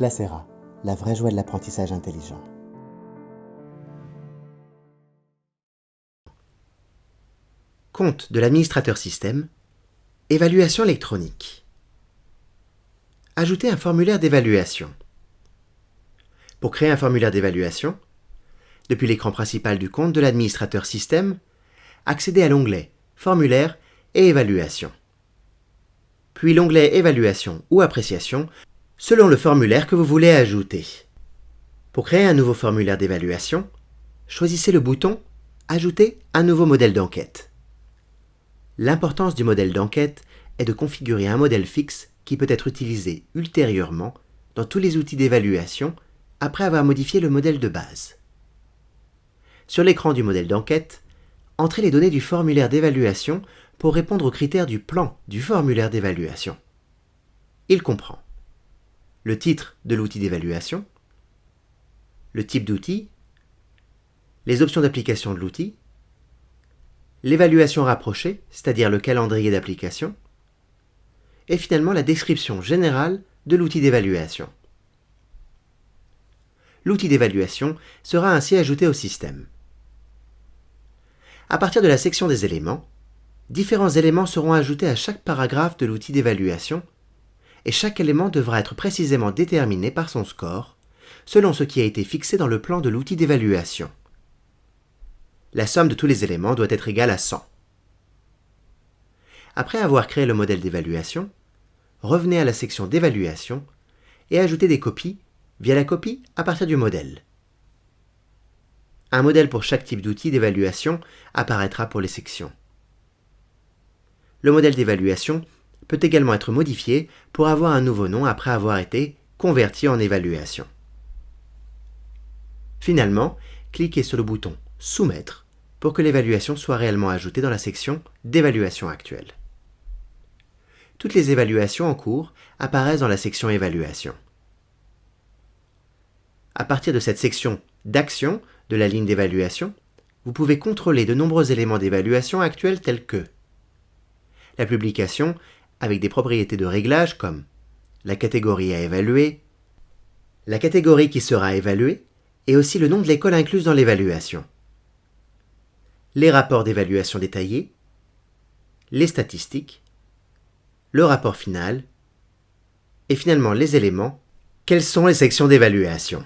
Classera, la vraie joie de l'apprentissage intelligent. Compte de l'administrateur système. Évaluation électronique. Ajouter un formulaire d'évaluation. Pour créer un formulaire d'évaluation, depuis l'écran principal du compte de l'administrateur système, accédez à l'onglet Formulaire et Évaluation. Puis l'onglet Évaluation ou Appréciation, selon le formulaire que vous voulez ajouter. Pour créer un nouveau formulaire d'évaluation, choisissez le bouton Ajouter un nouveau modèle d'enquête. L'importance du modèle d'enquête est de configurer un modèle fixe qui peut être utilisé ultérieurement dans tous les outils d'évaluation après avoir modifié le modèle de base. Sur l'écran du modèle d'enquête, entrez les données du formulaire d'évaluation pour répondre aux critères du plan du formulaire d'évaluation. Il comprend le titre de l'outil d'évaluation, le type d'outil, les options d'application de l'outil, l'évaluation rapprochée, c'est-à-dire le calendrier d'application, et finalement la description générale de l'outil d'évaluation. L'outil d'évaluation sera ainsi ajouté au système. À partir de la section des éléments, différents éléments seront ajoutés à chaque paragraphe de l'outil d'évaluation, et chaque élément devra être précisément déterminé par son score, selon ce qui a été fixé dans le plan de l'outil d'évaluation. La somme de tous les éléments doit être égale à 100. Après avoir créé le modèle d'évaluation, revenez à la section d'évaluation et ajoutez des copies via la copie à partir du modèle. Un modèle pour chaque type d'outil d'évaluation apparaîtra pour les sections. Le modèle d'évaluation peut également être modifié pour avoir un nouveau nom après avoir été converti en évaluation. Finalement, cliquez sur le bouton « Soumettre » pour que l'évaluation soit réellement ajoutée dans la section d'évaluation actuelle. Toutes les évaluations en cours apparaissent dans la section Évaluation. À partir de cette section d'action de la ligne d'évaluation, vous pouvez contrôler de nombreux éléments d'évaluation actuels tels que la publication avec des propriétés de réglage comme la catégorie à évaluer, la catégorie qui sera évaluée et aussi le nom de l'école incluse dans l'évaluation, les rapports d'évaluation détaillés, les statistiques, le rapport final et finalement les éléments. Quelles sont les sections d'évaluation ?